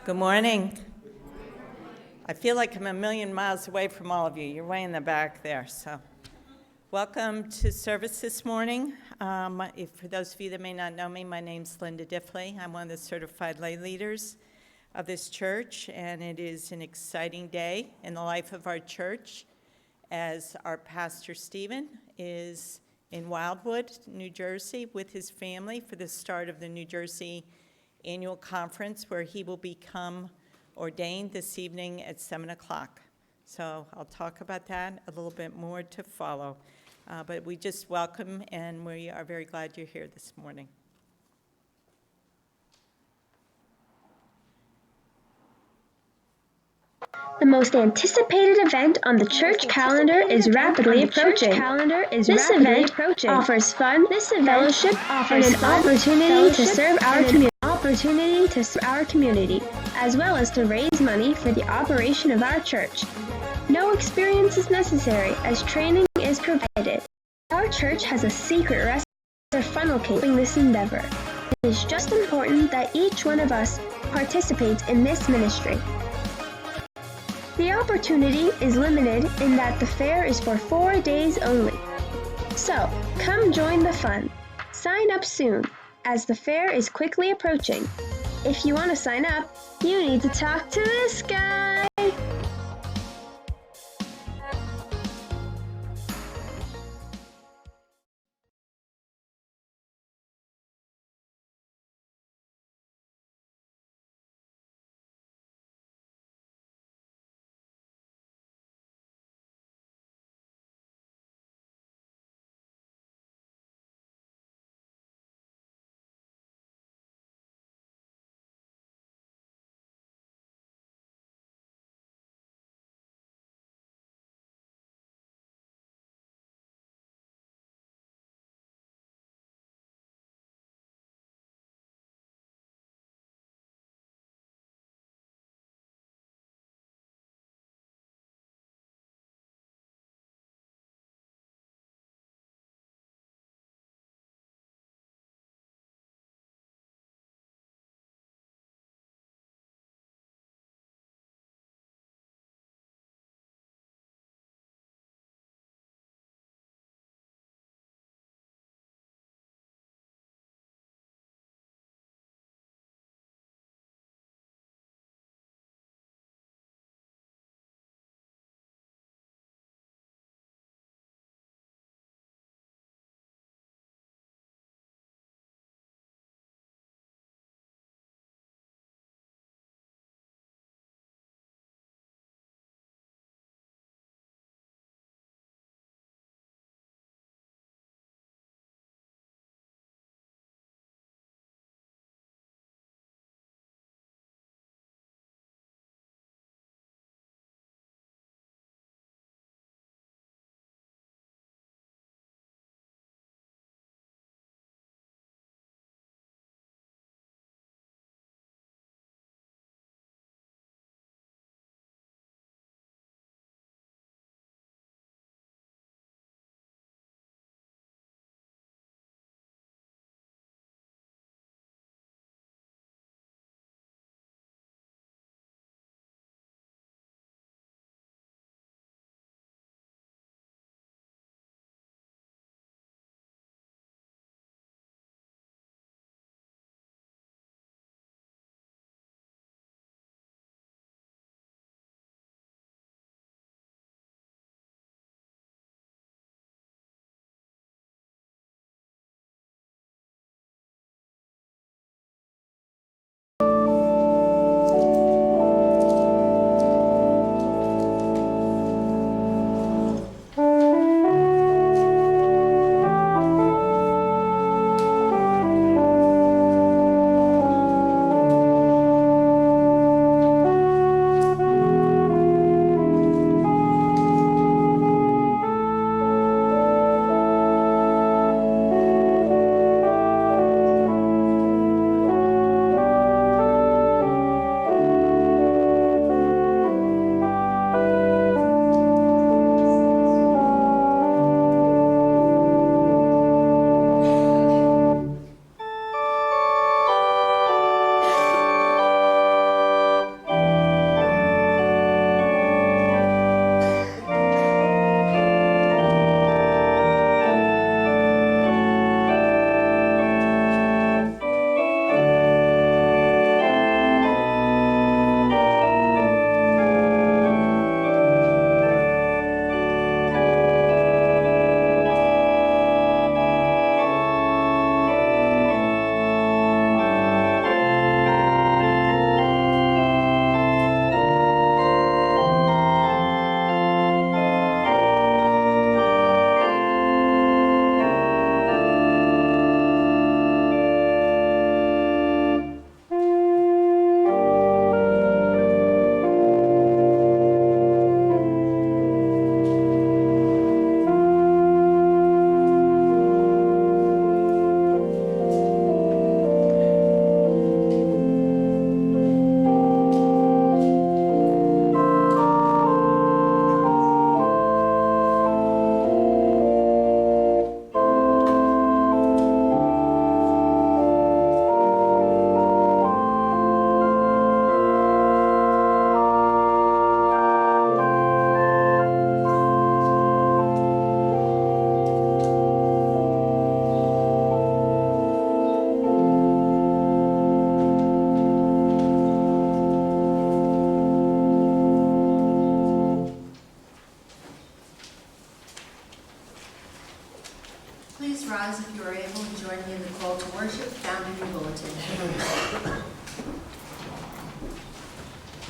Good morning. I feel like I'm a million miles away from all of you. You're way in the back there, so. Welcome to service this morning. For those of you that may not know me, my name's Linda Diffley. I'm one of the certified lay leaders of this church, and it is an exciting day in the life of our church as our pastor Stephen is in Wildwood, New Jersey with his family for the start of the New Jersey annual conference where he will become ordained this evening at 7 o'clock. So I'll talk about that a little bit more to follow. But we just welcome and we are very glad you're here this morning. The most anticipated event on the church calendar is rapidly approaching. This event offers fun, fellowship, and an opportunity to serve our community, as well as to raise money for the operation of our church. No experience is necessary, as training is provided. Our church has a secret recipe for funnel cake in this endeavor. It is just important that each one of us participates in this ministry. The opportunity is limited in that the fair is for 4 days only. So, come join the fun. Sign up soon, as the fair is quickly approaching. If you want to sign up, you need to talk to this guy.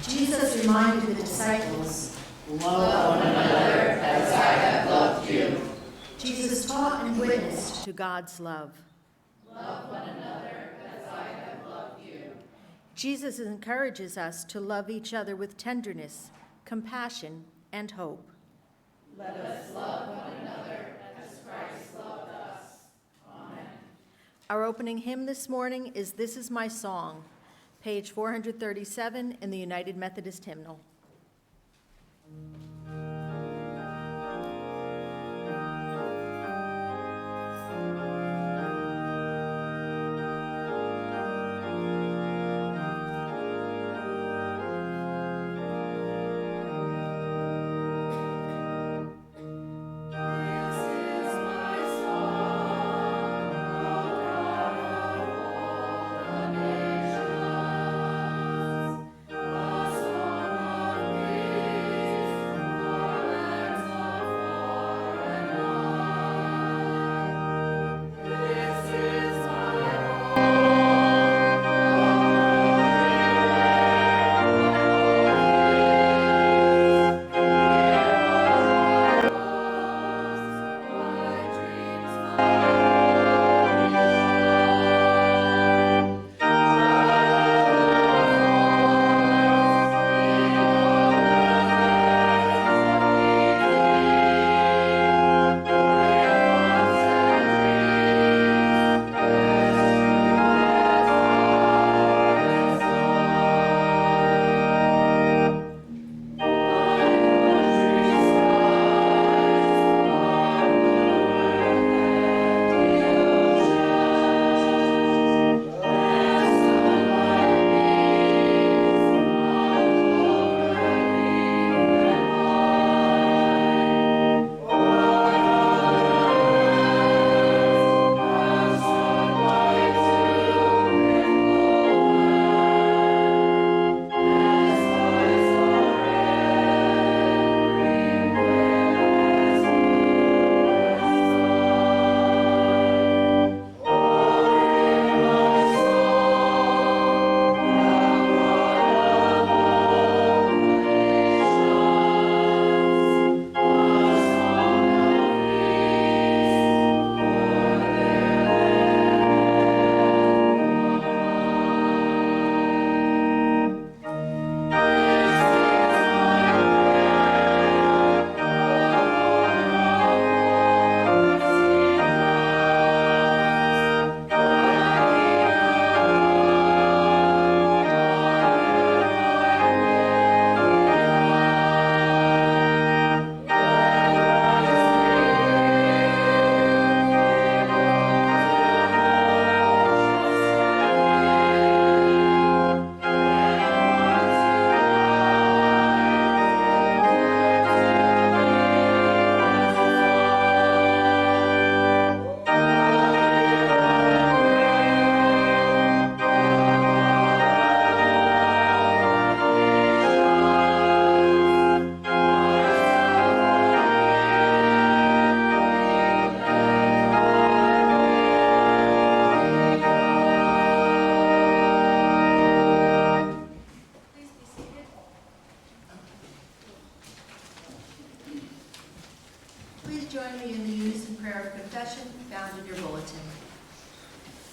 Jesus reminded the disciples, "Love one another as I have loved you." Jesus taught and witnessed to God's love. Love one another as I have loved you. Jesus encourages us to love each other with tenderness, compassion, and hope. Let us love one another as Christ loved us. Amen. Our opening hymn this morning is "This Is My Song," page 437 in the United Methodist Hymnal.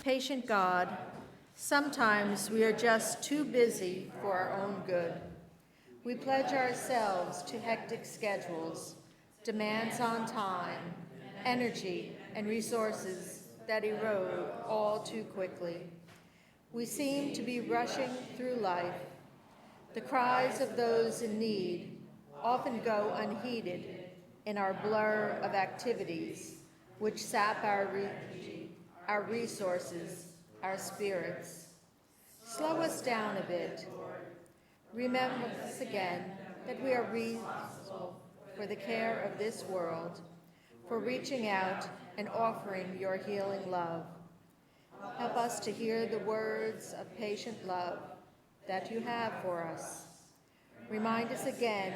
Patient God, sometimes we are just too busy for our own good. We pledge ourselves to hectic schedules, demands on time, energy, and resources that erode all too quickly. We seem to be rushing through life. The cries of those in need often go unheeded in our blur of activities, which sap our resources, our spirits. Slow us down a bit. Remember us again that we are responsible for the care of this world, for reaching out and offering your healing love. Help us to hear the words of patient love that you have for us. Remind us again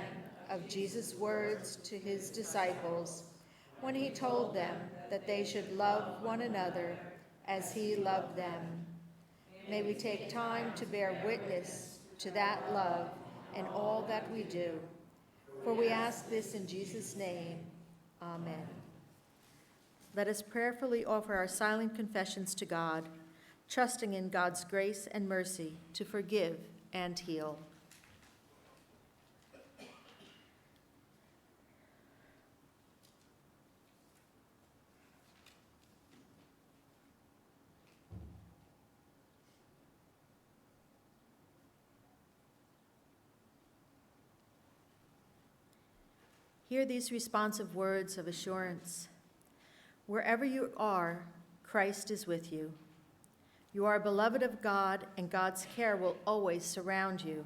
of Jesus' words to his disciples when he told them that they should love one another as he loved them. May we take time to bear witness to that love and all that we do. For we ask this in Jesus' name. Amen. Let us prayerfully offer our silent confessions to God, trusting in God's grace and mercy to forgive and heal. Hear these responsive words of assurance. Wherever you are, Christ is with you. You are beloved of God, and God's care will always surround you.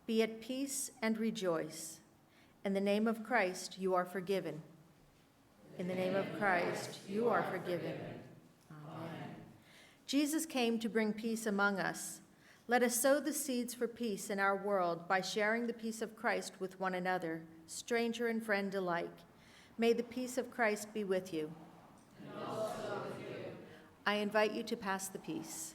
Be at peace and rejoice. In the name of Christ, you are forgiven. In the name of Christ, you are forgiven. Amen. Jesus came to bring peace among us. Let us sow the seeds for peace in our world by sharing the peace of Christ with one another, stranger and friend alike. May the peace of Christ be with you. And also with you. I invite you to pass the peace.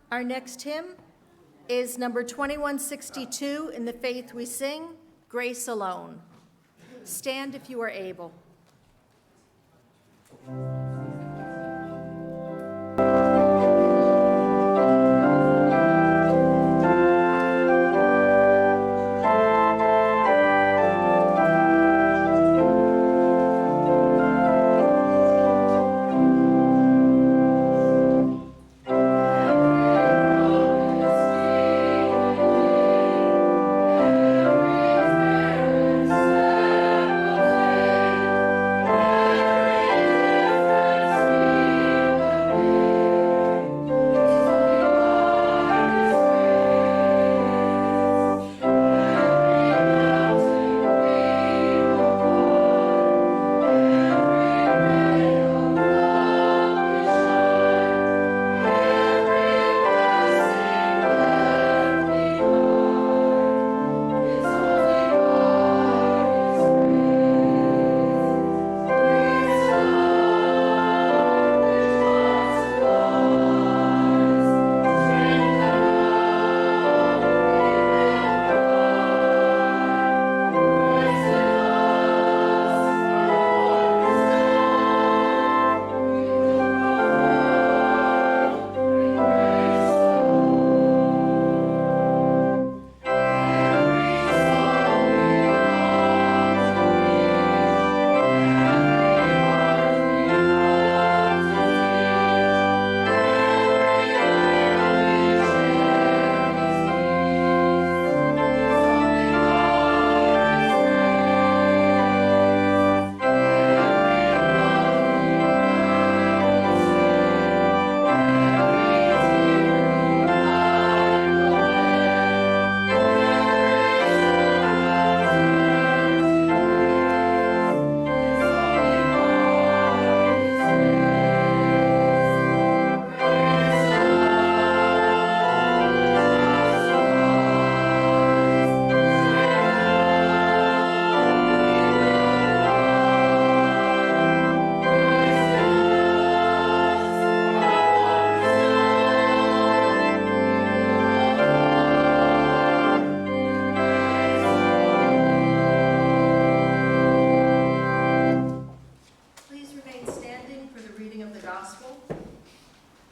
Our next hymn is number 2162 in the Faith We Sing, Grace Alone. Stand if you are able.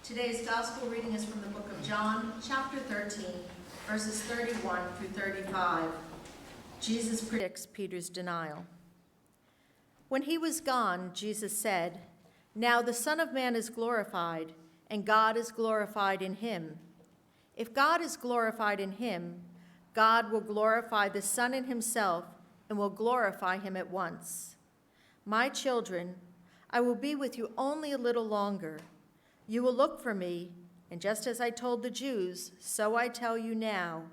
Today's gospel reading is from the book of John, chapter 13, verses 31 through 35. Jesus predicts Peter's denial. When he was gone, Jesus said, "Now the Son of Man is glorified, and God is glorified in him. If God is glorified in him, God will glorify the Son in himself and will glorify him at once. My children, I will be with you only a little longer. You will look for me, and just as I told the Jews, so I tell you now,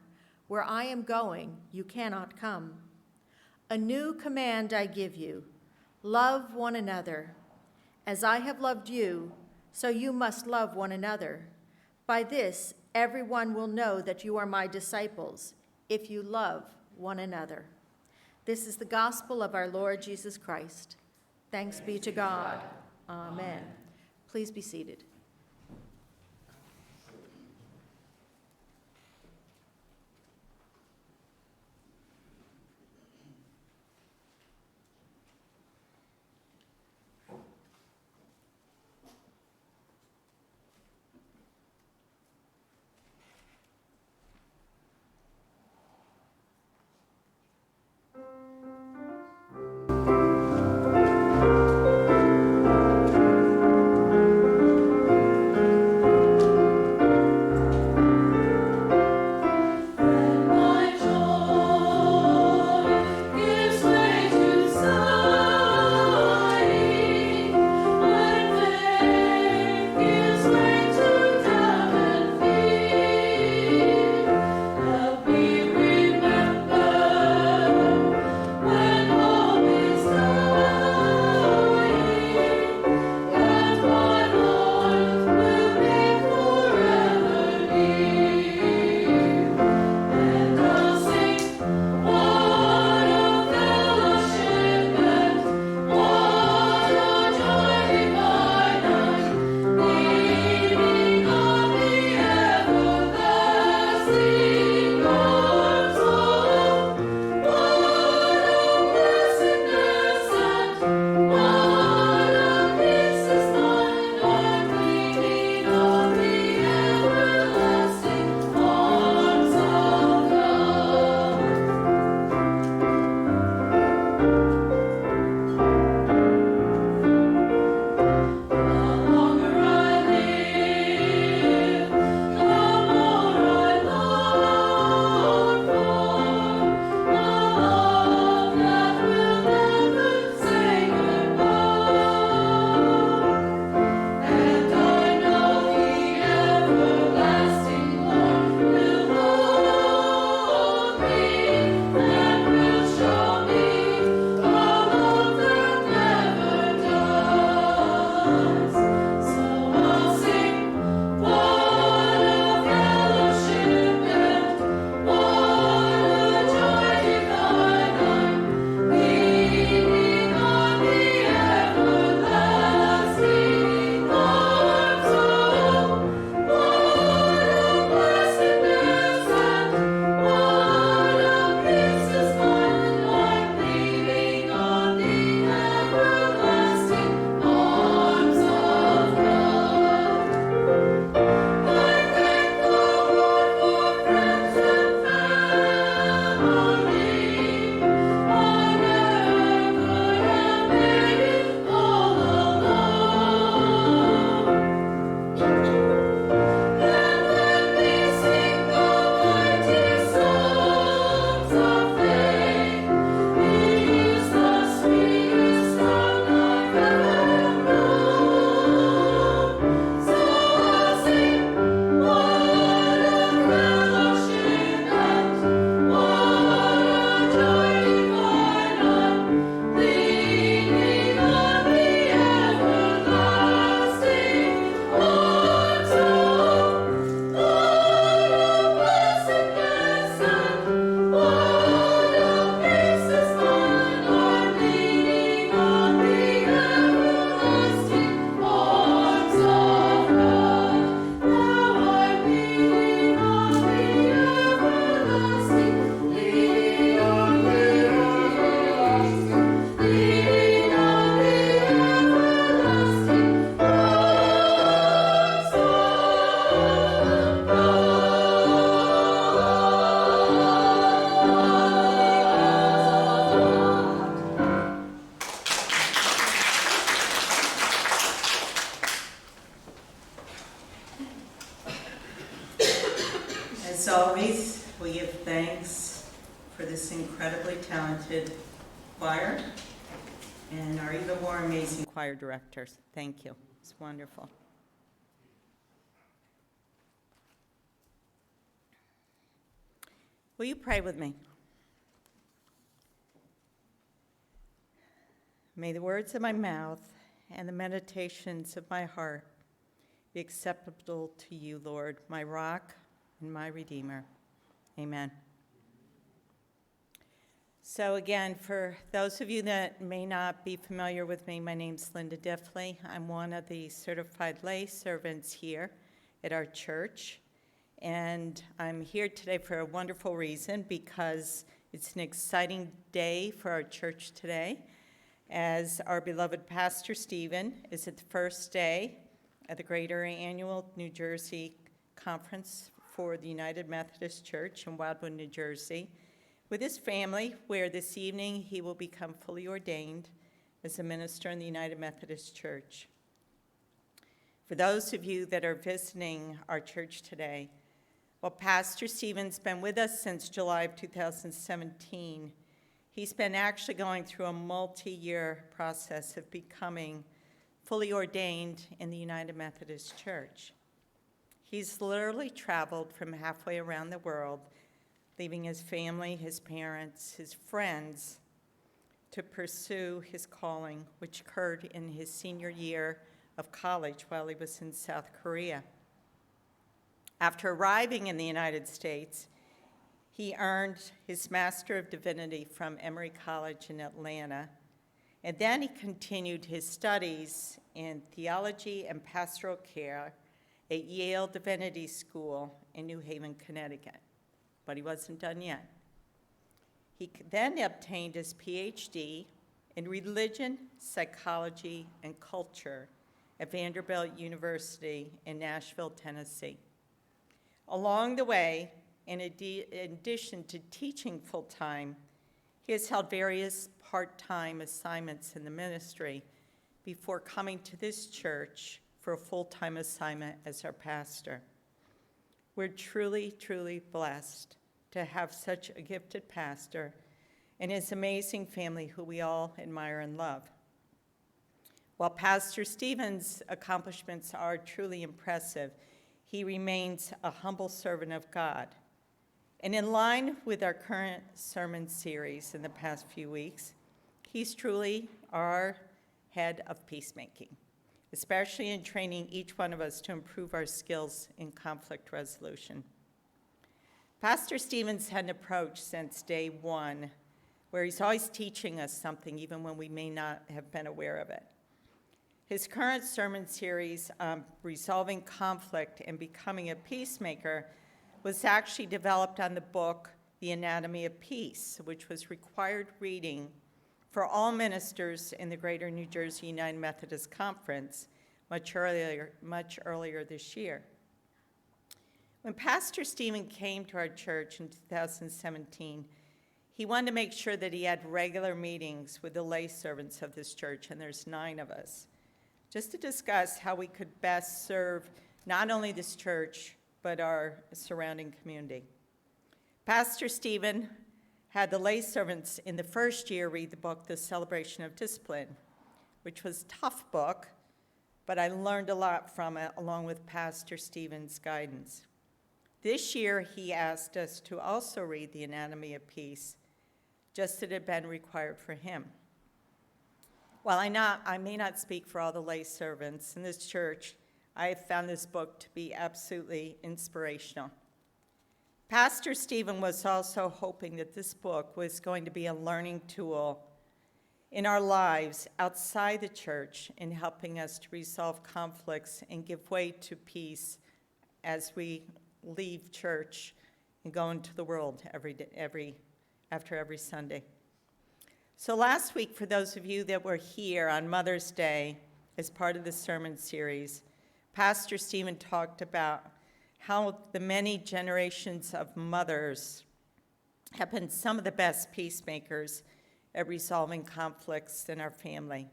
where I am going, you cannot come. A new command I give you, love one another. As I have loved you, so you must love one another. By this, everyone will know that you are my disciples, if you love one another. This is the gospel of our Lord Jesus Christ. Thanks be to God. Amen. Please be seated. we give thanks for this incredibly talented choir and our even more amazing choir directors. Thank you. It's wonderful. Will you pray with me? May the words of my mouth and the meditations of my heart be acceptable to you, Lord, my rock and my redeemer. Amen. So again, for those of you that may not be familiar with me, my name's Linda Diffley. I'm one of the certified lay servants here at our church. And I'm here today for a wonderful reason, because it's an exciting day for our church today, as our beloved Pastor Stephen is at the first day of the Greater Annual New Jersey Conference for the United Methodist Church in Wildwood, New Jersey, with his family, where this evening he will become fully ordained as a minister in the United Methodist Church. For those of you that are visiting our church today, well, Pastor Stephen's been with us since July of 2017. He's been actually going through a multi-year process of becoming fully ordained in the United Methodist Church. He's literally traveled from halfway around the world, leaving his family, his parents, his friends, to pursue his calling, which occurred in his senior year of college while he was in South Korea. After arriving in the United States, he earned his Master of Divinity from Emory College in Atlanta, and then he continued his studies in theology and pastoral care at Yale Divinity School in New Haven, Connecticut. But he wasn't done yet. He then obtained his PhD in religion, psychology, and culture at Vanderbilt University in Nashville, Tennessee. Along the way, in addition to teaching full-time, he has held various part-time assignments in the ministry before coming to this church for a full-time assignment as our pastor. We're truly, truly blessed to have such a gifted pastor and his amazing family who we all admire and love. While Pastor Stephen's accomplishments are truly impressive, he remains a humble servant of God. And in line with our current sermon series in the past few weeks, he's truly our head of peacemaking, especially in training each one of us to improve our skills in conflict resolution. Pastor Stephen's had an approach since day one where he's always teaching us something even when we may not have been aware of it. His current sermon series, Resolving Conflict and Becoming a Peacemaker, was actually developed on the book, The Anatomy of Peace, which was required reading for all ministers in the Greater New Jersey United Methodist Conference much earlier this year. When Pastor Stephen came to our church in 2017, he wanted to make sure that he had regular meetings with the lay servants of this church, and there's 9 of us, just to discuss how we could best serve not only this church, but our surrounding community. Pastor Stephen had the lay servants in the first year read the book, The Celebration of Discipline, which was a tough book, but I learned a lot from it, along with Pastor Stephen's guidance. This year, he asked us to also read The Anatomy of Peace, just as it had been required for him. While I may not speak for all the lay servants in this church, I have found this book to be absolutely inspirational. Pastor Stephen was also hoping that this book was going to be a learning tool in our lives outside the church in helping us to resolve conflicts and give way to peace as we leave church and go into the world after every Sunday. So last week, for those of you that were here on Mother's Day as part of the sermon series, Pastor Stephen talked about how the many generations of mothers have been some of the best peacemakers at resolving conflicts in our family.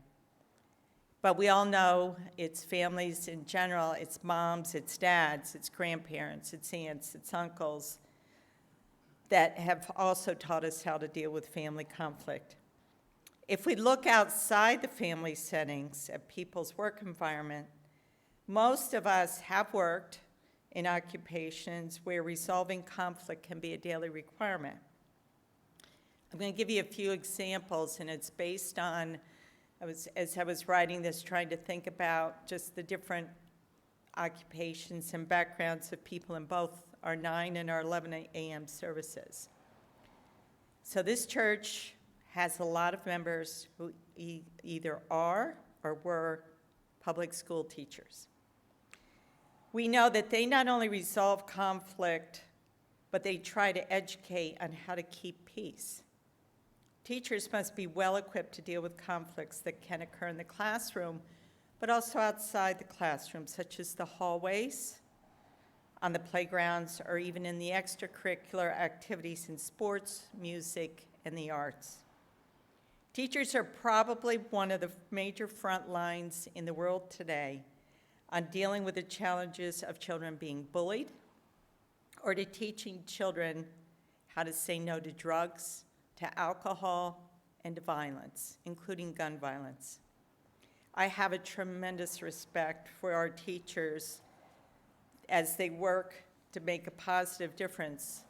But we all know it's families in general, it's moms, it's dads, it's grandparents, it's aunts, it's uncles, that have also taught us how to deal with family conflict. If we look outside the family settings at people's work environment, most of us have worked in occupations where resolving conflict can be a daily requirement. I'm going to give you a few examples, and it's based on, as I was writing this, trying to think about just the different occupations and backgrounds of people in both our 9 and our 11 a.m. services. So this church has a lot of members who either are or were public school teachers. We know that they not only resolve conflict, but they try to educate on how to keep peace. Teachers must be well equipped to deal with conflicts that can occur in the classroom, but also outside the classroom, such as the hallways, on the playgrounds, or even in the extracurricular activities in sports, music, and the arts. Teachers are probably one of the major front lines in the world today on dealing with the challenges of children being bullied, or to teaching children how to say no to drugs, to alcohol, and to violence, including gun violence. I have a tremendous respect for our teachers as they work to make a positive difference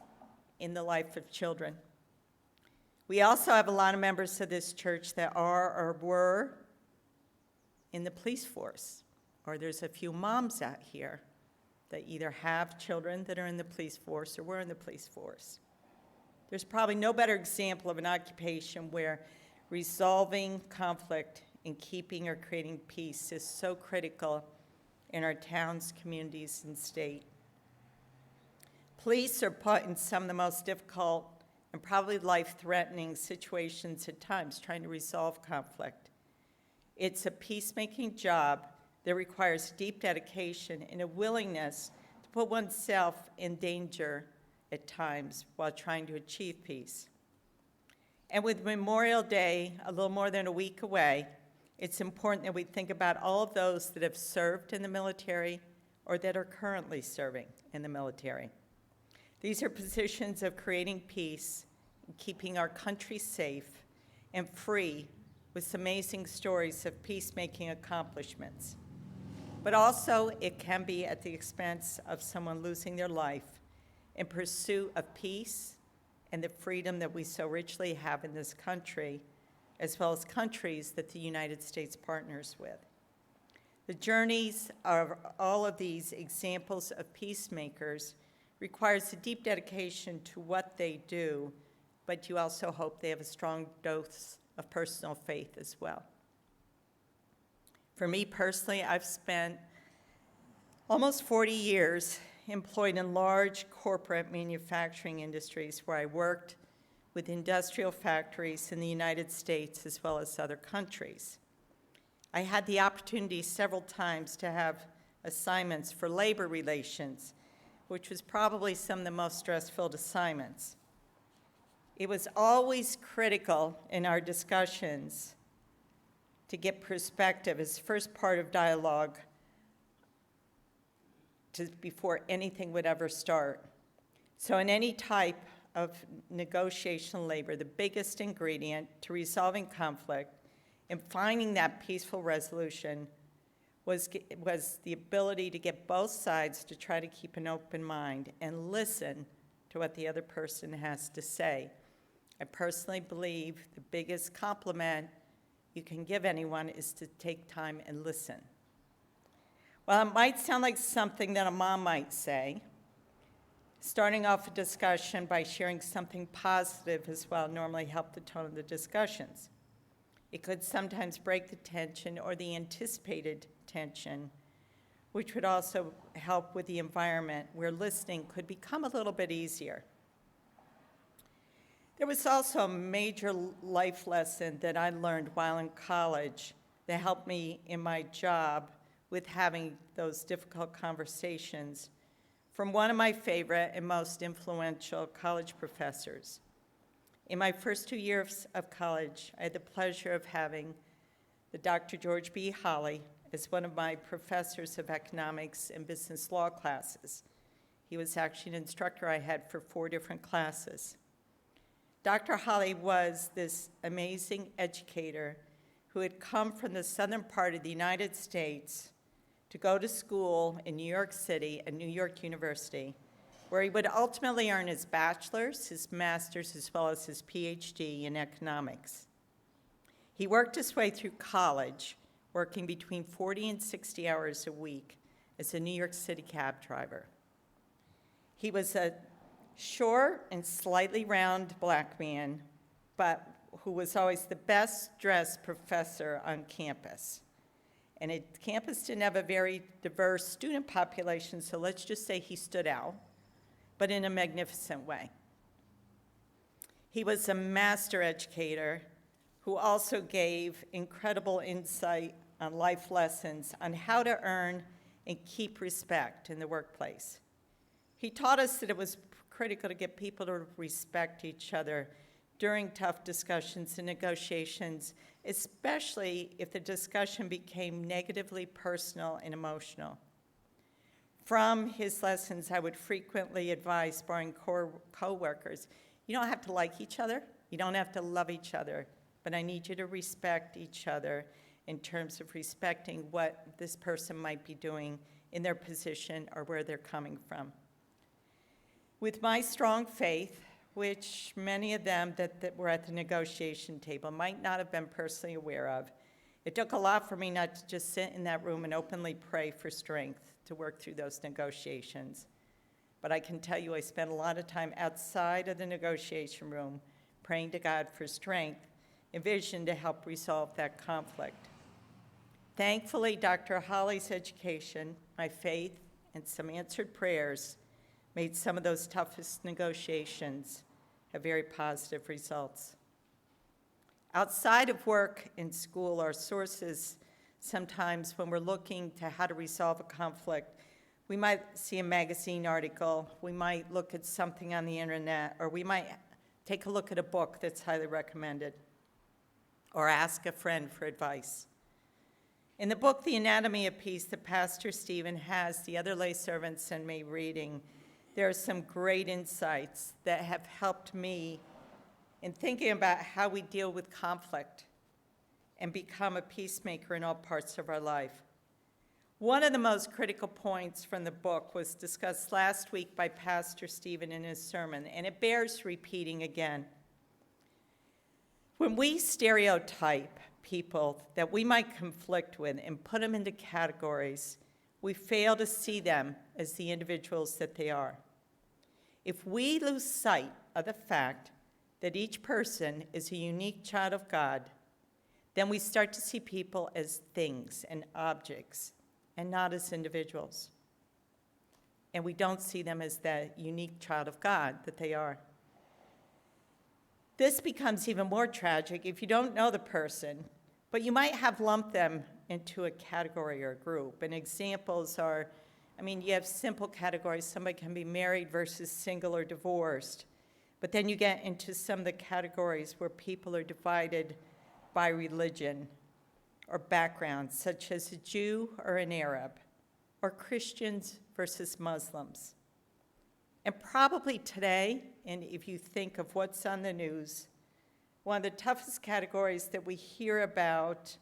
in the life of children. We also have a lot of members of this church that are or were in the police force, or there's a few moms out here that either have children that are in the police force or were in the police force. There's probably no better example of an occupation where resolving conflict and keeping or creating peace is so critical in our towns, communities, and state. Police are put in some of the most difficult and probably life-threatening situations at times, trying to resolve conflict. It's a peacemaking job that requires deep dedication and a willingness to put oneself in danger at times while trying to achieve peace. And with Memorial Day a little more than a week away, it's important that we think about all of those that have served in the military or that are currently serving in the military. These are positions of creating peace, keeping our country safe and free with some amazing stories of peacemaking accomplishments. But also, it can be at the expense of someone losing their life in pursuit of peace and the freedom that we so richly have in this country, as well as countries that the United States partners with. The journeys of all of these examples of peacemakers requires a deep dedication to what they do, but you also hope they have a strong dose of personal faith as well. For me personally, I've spent almost 40 years employed in large corporate manufacturing industries where I worked with industrial factories in the United States as well as other countries. I had the opportunity several times to have assignments for labor relations, which was probably some of the most stress-filled assignments. It was always critical in our discussions to get perspective as first part of dialogue before anything would ever start. So in any type of negotiation labor, the biggest ingredient to resolving conflict and finding that peaceful resolution was the ability to get both sides to try to keep an open mind and listen to what the other person has to say. I personally believe the biggest compliment you can give anyone is to take time and listen. Well, it might sound like something that a mom might say. Starting off a discussion by sharing something positive as well normally help the tone of the discussions. It could sometimes break the tension or the anticipated tension, which would also help with the environment where listening could become a little bit easier. There was also a major life lesson that I learned while in college that helped me in my job with having those difficult conversations from one of my favorite and most influential college professors. In my first 2 years of college, I had the pleasure of having the Dr. George B. Holly as one of my professors of economics and business law classes. He was actually an instructor I had for 4 different classes. Dr. Holly was this amazing educator who had come from the southern part of the United States to go to school in New York City at New York University, where he would ultimately earn his bachelor's, his master's, as well as his PhD in economics. He worked his way through college, working between 40 and 60 hours a week as a New York City cab driver. He was a short and slightly round black man, but who was always the best dressed professor on campus. And campus didn't have a very diverse student population, so let's just say he stood out, but in a magnificent way. He was a master educator who also gave incredible insight on life lessons on how to earn and keep respect in the workplace. He taught us that it was critical to get people to respect each other during tough discussions and negotiations, especially if the discussion became negatively personal and emotional. From his lessons, I would frequently advise sparring co-workers, you don't have to like each other, you don't have to love each other, but I need you to respect each other in terms of respecting what this person might be doing in their position or where they're coming from. With my strong faith, which many of them that were at the negotiation table might not have been personally aware of, it took a lot for me not to just sit in that room and openly pray for strength to work through those negotiations. But I can tell you I spent a lot of time outside of the negotiation room praying to God for strength and vision to help resolve that conflict. Thankfully, Dr. Holly's education, my faith, and some answered prayers made some of those toughest negotiations have very positive results. Outside of work and school, our sources, sometimes when we're looking to how to resolve a conflict, we might see a magazine article, we might look at something on the internet, or we might take a look at a book that's highly recommended, or ask a friend for advice. In the book, The Anatomy of Peace, that Pastor Stephen has the other lay servants and me reading, there are some great insights that have helped me in thinking about how we deal with conflict and become a peacemaker in all parts of our life. One of the most critical points from the book was discussed last week by Pastor Stephen in his sermon, and it bears repeating again. When we stereotype people that we might conflict with and put them into categories, we fail to see them as the individuals that they are. If we lose sight of the fact that each person is a unique child of God, then we start to see people as things and objects and not as individuals. And we don't see them as that unique child of God that they are. This becomes even more tragic if you don't know the person, but you might have lumped them into a category or a group. And examples are, you have simple categories. Somebody can be married versus single or divorced. But then you get into some of the categories where people are divided by religion or background, such as a Jew or an Arab, or Christians versus Muslims. And probably today, and if you think of what's on the news, one of the toughest categories that we hear about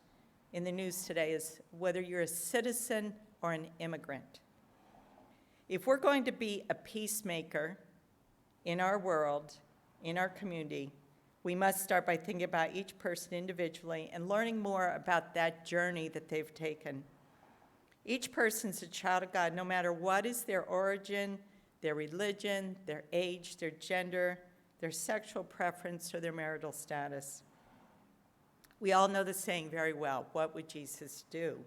in the news today is whether you're a citizen or an immigrant. If we're going to be a peacemaker in our world, in our community, we must start by thinking about each person individually and learning more about that journey that they've taken. Each person's a child of God, no matter what is their origin, their religion, their age, their gender, their sexual preference, or their marital status. We all know the saying very well, what would Jesus do?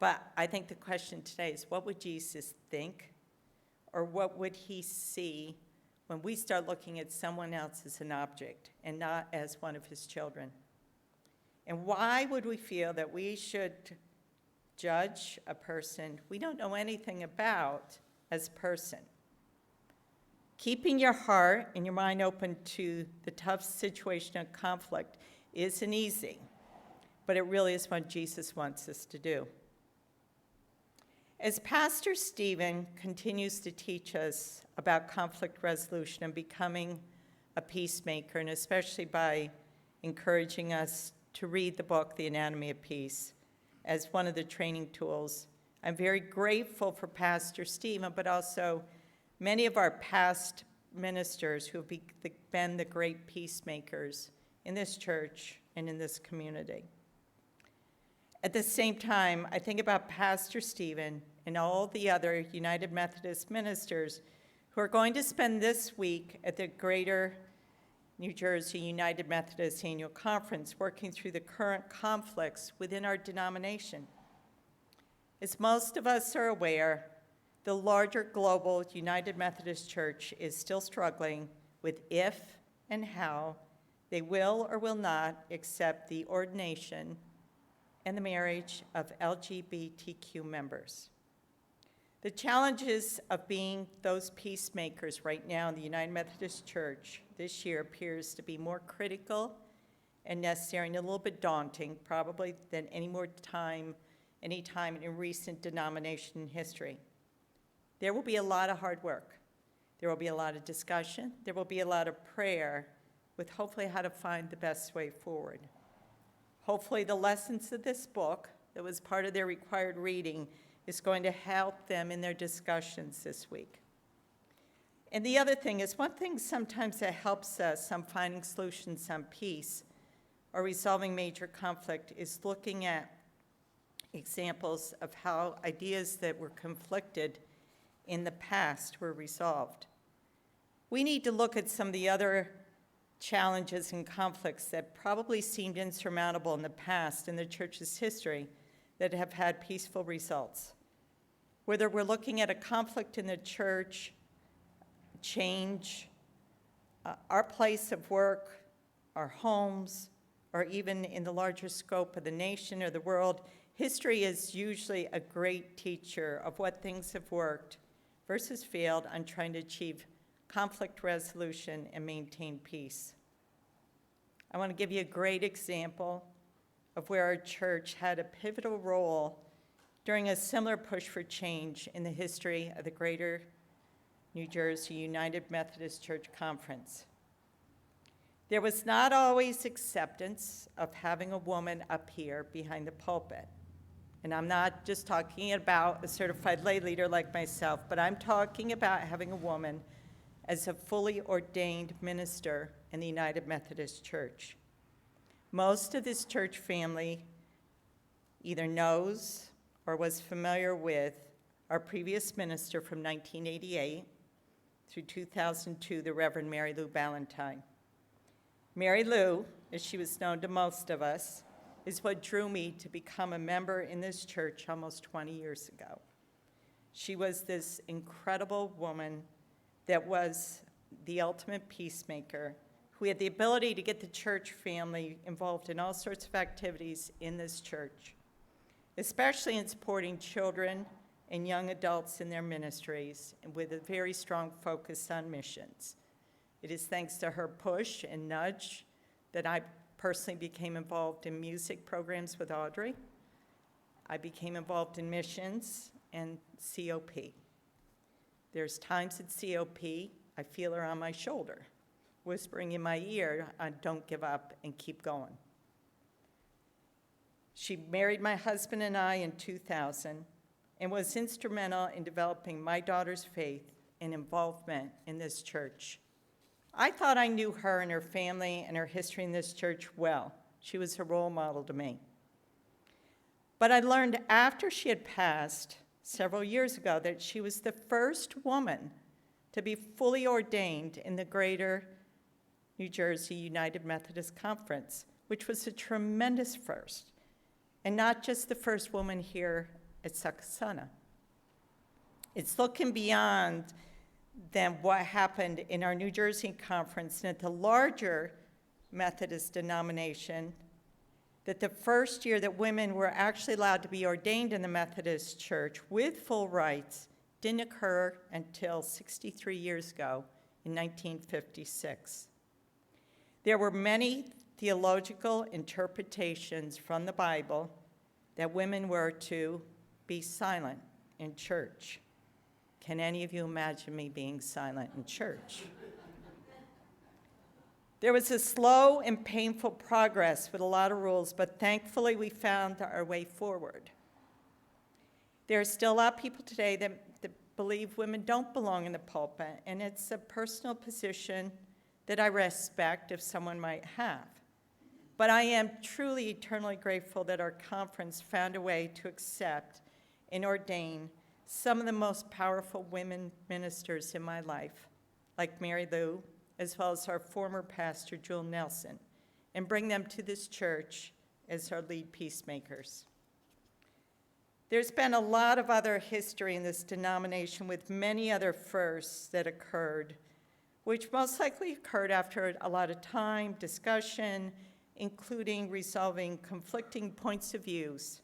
But I think the question today is, what would Jesus think? Or what would he see when we start looking at someone else as an object and not as one of his children? And why would we feel that we should judge a person we don't know anything about as a person? Keeping your heart and your mind open to the tough situation of conflict isn't easy, but it really is what Jesus wants us to do. As Pastor Stephen continues to teach us about conflict resolution and becoming a peacemaker, and especially by encouraging us to read the book, The Anatomy of Peace, as one of the training tools, I'm very grateful for Pastor Stephen, but also many of our past ministers who have been the great peacemakers in this church and in this community. At the same time, I think about Pastor Stephen and all the other United Methodist ministers who are going to spend this week at the Greater New Jersey United Methodist Annual Conference working through the current conflicts within our denomination. As most of us are aware, the larger global United Methodist Church is still struggling with if and how they will or will not accept the ordination and the marriage of LGBTQ members. The challenges of being those peacemakers right now in the United Methodist Church this year appears to be more critical and necessary and a little bit daunting, probably, than any time in recent denomination history. There will be a lot of hard work. There will be a lot of discussion. There will be a lot of prayer with hopefully how to find the best way forward. Hopefully the lessons of this book that was part of their required reading is going to help them in their discussions this week. And the other thing is, one thing sometimes that helps us on finding solutions on peace or resolving major conflict is looking at examples of how ideas that were conflicted in the past were resolved. We need to look at some of the other challenges and conflicts that probably seemed insurmountable in the past in the church's history that have had peaceful results. Whether we're looking at a conflict in the church, change, our place of work, our homes, or even in the larger scope of the nation or the world, history is usually a great teacher of what things have worked versus failed on trying to achieve conflict resolution and maintain peace. I want to give you a great example of where our church had a pivotal role during a similar push for change in the history of the Greater New Jersey United Methodist Church Conference. There was not always acceptance of having a woman up here behind the pulpit. And I'm not just talking about a certified lay leader like myself, but I'm talking about having a woman as a fully ordained minister in the United Methodist Church. Most of this church family either knows or was familiar with our previous minister from 1988 through 2002, the Reverend Mary Lou Ballantyne. Mary Lou, as she was known to most of us, is what drew me to become a member in this church almost 20 years ago. She was this incredible woman that was the ultimate peacemaker, who had the ability to get the church family involved in all sorts of activities in this church, especially in supporting children and young adults in their ministries, and with a very strong focus on missions. It is thanks to her push and nudge that I personally became involved in music programs with Audrey. I became involved in missions and COP. There's times at COP, I feel her on my shoulder, whispering in my ear, don't give up and keep going. She married my husband and I in 2000 and was instrumental in developing my daughter's faith and involvement in this church. I thought I knew her and her family and her history in this church well. She was a role model to me. But I learned after she had passed several years ago that she was the first woman to be fully ordained in the Greater New Jersey United Methodist Conference, which was a tremendous first, and not just the first woman here at Succasunna. It's looking beyond than what happened in our New Jersey conference and at the larger Methodist denomination, that the first year that women were actually allowed to be ordained in the Methodist Church with full rights didn't occur until 63 years ago in 1956. There were many theological interpretations from the Bible that women were to be silent in church. Can any of you imagine me being silent in church? There was a slow and painful progress with a lot of rules, but thankfully we found our way forward. There are still a lot of people today that believe women don't belong in the pulpit, and it's a personal position that I respect if someone might have. But I am truly eternally grateful that our conference found a way to accept and ordain some of the most powerful women ministers in my life, like Mary Lou, as well as our former pastor, Jewel Nelson, and bring them to this church as our lead peacemakers. There's been a lot of other history in this denomination with many other firsts that occurred, which most likely occurred after a lot of time, discussion, including resolving conflicting points of views.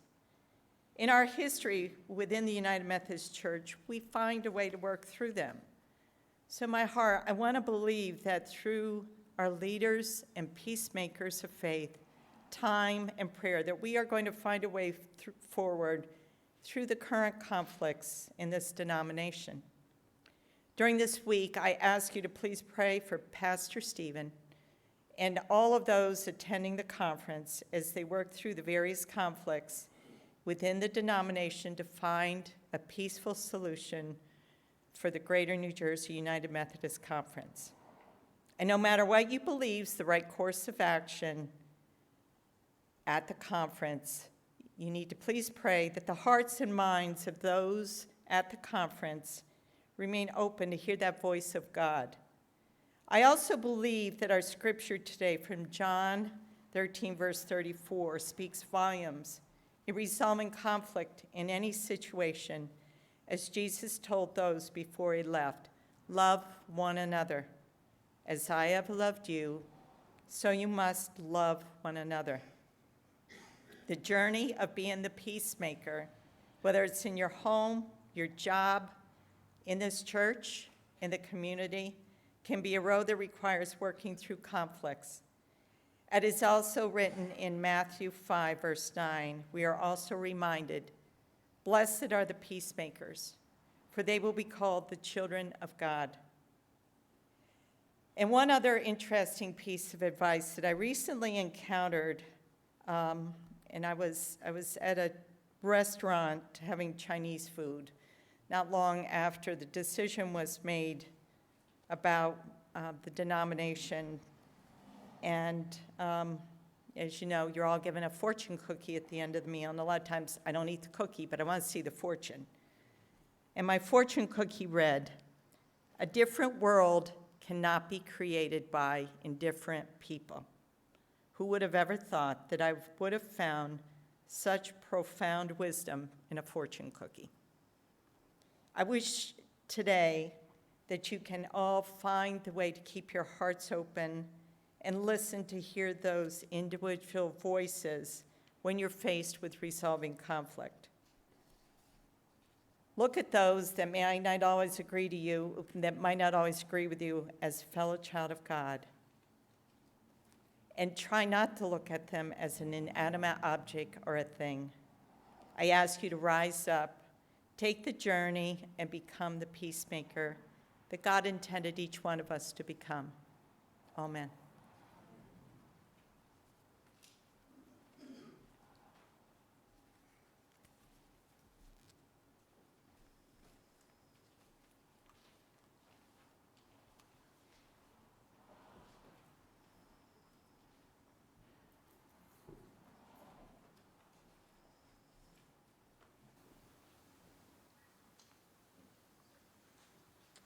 In our history within the United Methodist Church, we find a way to work through them. So in my heart, I want to believe that through our leaders and peacemakers of faith, time and prayer, that we are going to find a way forward through the current conflicts in this denomination. During this week, I ask you to please pray for Pastor Stephen and all of those attending the conference as they work through the various conflicts within the denomination to find a peaceful solution for the Greater New Jersey United Methodist Conference. And no matter what you believe is the right course of action at the conference, you need to please pray that the hearts and minds of those at the conference remain open to hear that voice of God. I also believe that our scripture today from John 13, verse 34, speaks volumes in resolving conflict in any situation. As Jesus told those before he left, love one another. As I have loved you, so you must love one another. The journey of being the peacemaker, whether it's in your home, your job, in this church, in the community, can be a road that requires working through conflicts. It is also written in Matthew 5, verse 9, we are also reminded, blessed are the peacemakers, for they will be called the children of God. And one other interesting piece of advice that I recently encountered, and I was at a restaurant having Chinese food not long after the decision was made about the denomination. And as you know, you're all given a fortune cookie at the end of the meal, and a lot of times I don't eat the cookie, but I want to see the fortune. And my fortune cookie read, a different world cannot be created by indifferent people. Who would have ever thought that I would have found such profound wisdom in a fortune cookie? I wish today that you can all find the way to keep your hearts open and listen to hear those individual voices when you're faced with resolving conflict. Look at those that might not always agree to you, that might not always agree with you as a fellow child of God. And try not to look at them as an inanimate object or a thing. I ask you to rise up, take the journey, and become the peacemaker that God intended each one of us to become. Amen.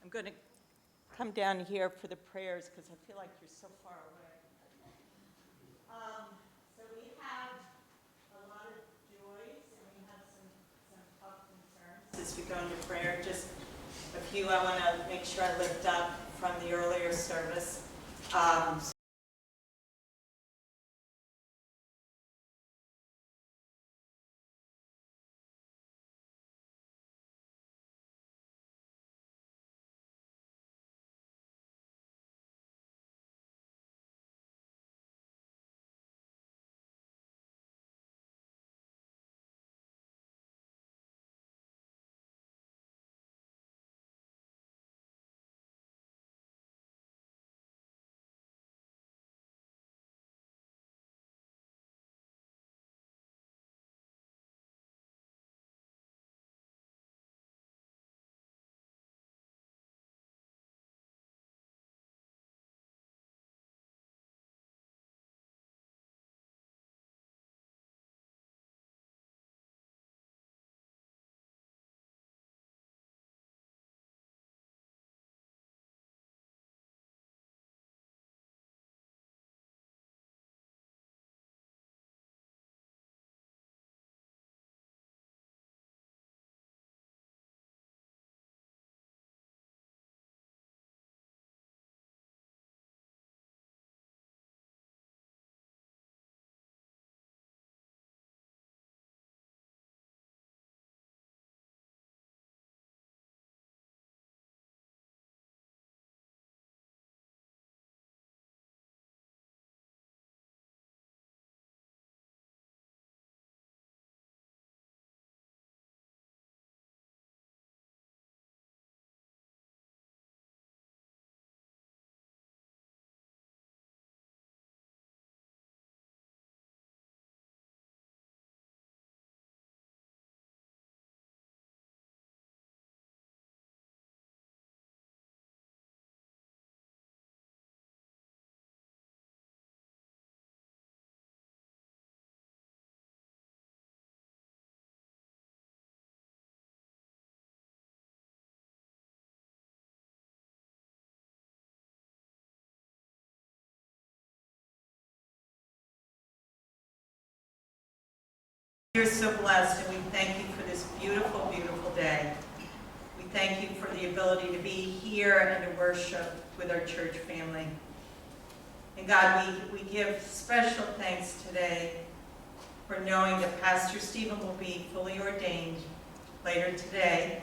I'm going to come down here for the prayers because I feel like you're so far away. So we have a lot of joys and we have some tough concerns as we go into prayer. Just a few I want to make sure I lift up from the earlier service. We are so blessed, and we thank you for this beautiful, beautiful day. We thank you for the ability to be here and to worship with our church family. And God, we give special thanks today for knowing that Pastor Stephen will be fully ordained later today.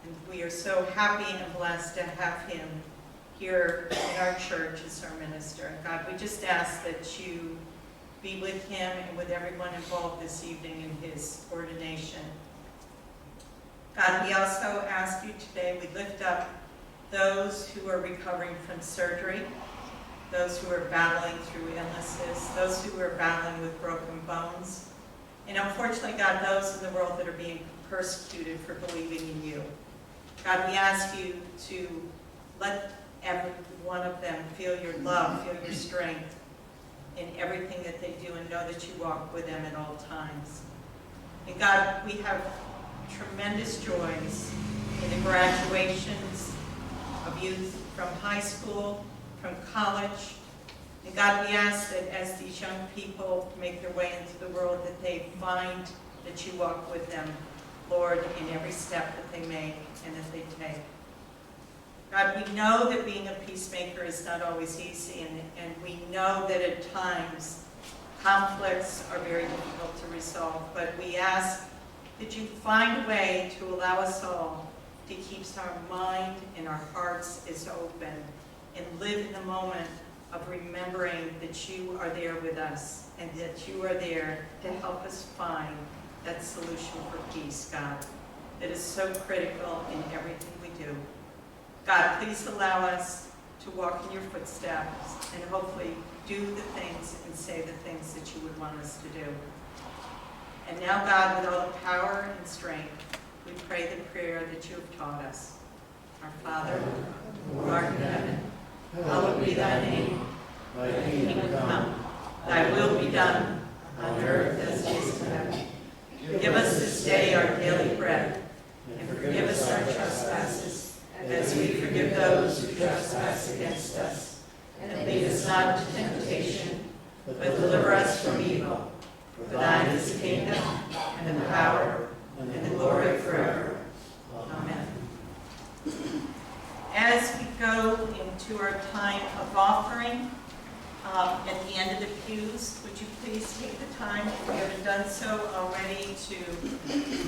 And we are so happy and blessed to have him here in our church as our minister. And God, we just ask that you be with him and with everyone involved this evening in his ordination. God, we also ask you today, we lift up those who are recovering from surgery, those who are battling through illnesses, those who are battling with broken bones, and unfortunately, God, those in the world that are being persecuted for believing in you. God, we ask you to let every one of them feel your love, feel your strength in everything that they do, and know that you walk with them at all times. And God, we have tremendous joys in the graduations of youth from high school, from college. And God, we ask that as these young people make their way into the world, that they find that you walk with them, Lord, in every step that they make and that they take. God, we know that being a peacemaker is not always easy, and we know that at times conflicts are very difficult to resolve, but we ask that you find a way to allow us all to keep our mind and our hearts as open and live in the moment of remembering that you are there with us and that you are there to help us find that solution for peace, God, that is so critical in everything we do. God, please allow us to walk in your footsteps and hopefully do the things and say the things that you would want us to do. And now, God, with all the power and strength, we pray the prayer that you have taught us. Our Father, who art in heaven, hallowed be thy name. Thy kingdom come, thy will be done, on earth as it is in heaven. Give us this day our daily bread, and forgive us our trespasses, as we forgive those who trespass against us. And lead us not into temptation, but deliver us from evil. For thine is the kingdom, and the power, and the glory forever. Amen. As we go into our time of offering, at the end of the pews, would you please take the time, if you haven't done so already, to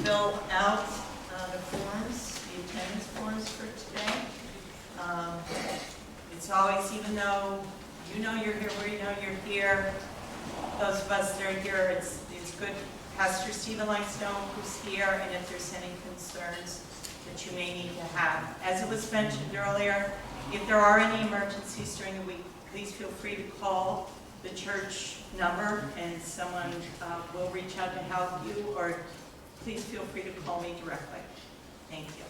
fill out the forms, the attendance forms for today. It's always, even though you know you're here, we know you're here, those of us that are here, it's good. Pastor Stephen likes to know who's here and if there's any concerns that you may need to have. As it was mentioned earlier, if there are any emergencies during the week, please feel free to call the church number and someone will reach out to help you, or please feel free to call me directly. Thank you.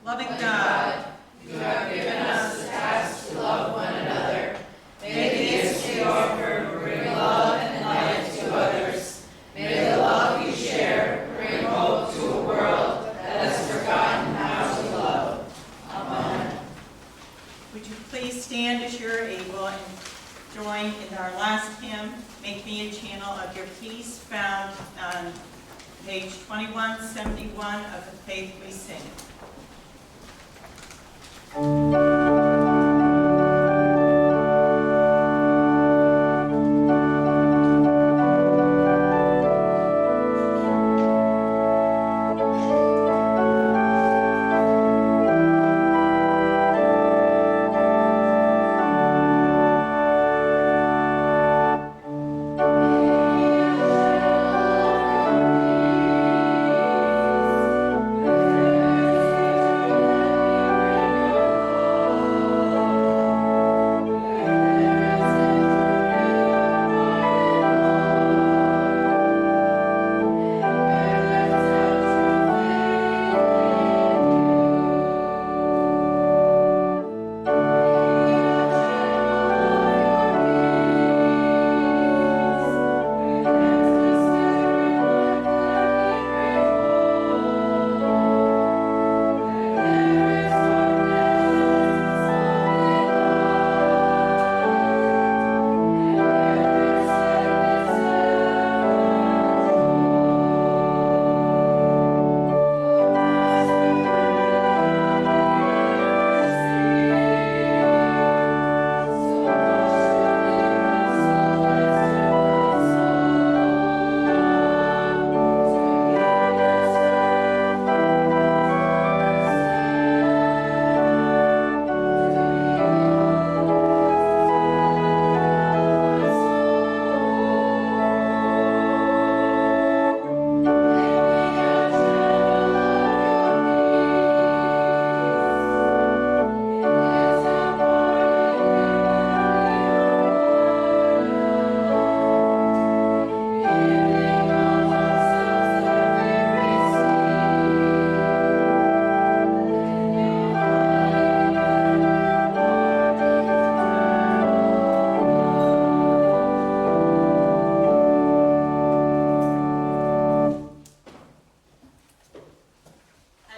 Loving God, you have given us the task to love one another. May the gifts we offer bring love and light to others. May the love you share bring hope to a world that has forgotten how to love. Amen. would you please stand as you're able and join in our last hymn, Make Me a Channel of Your Peace, found on page 2171 of The Faith We Sing.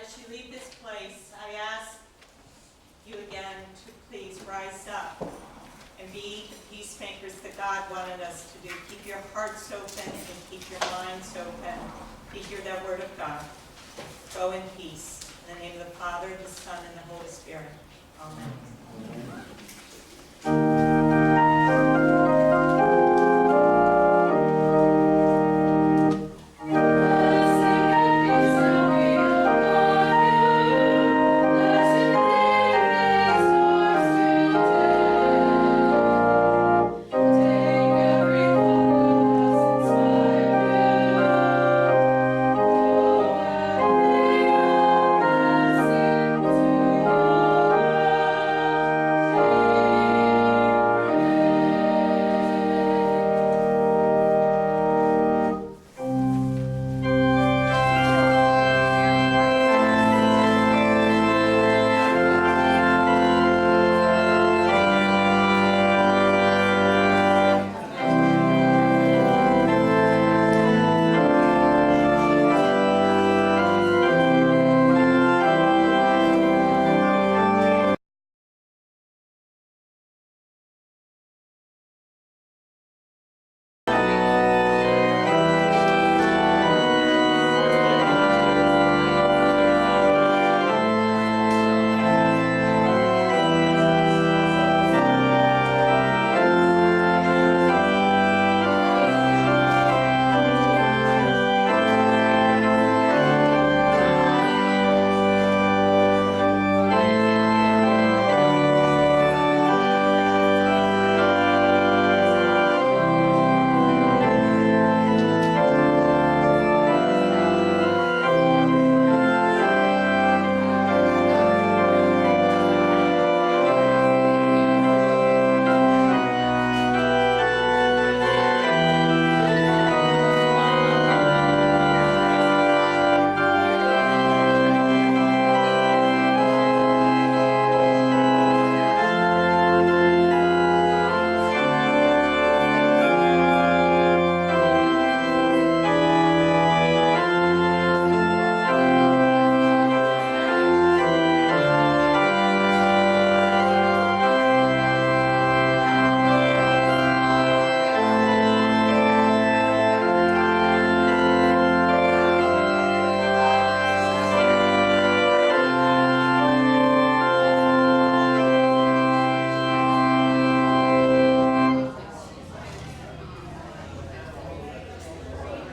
As you leave this place, I ask you again to please rise up and be the peacemakers that God wanted us to do. Keep your hearts open and keep your minds open to hear that word of God. Go in peace. In the name of the Father, the Son, and the Holy Spirit. Amen.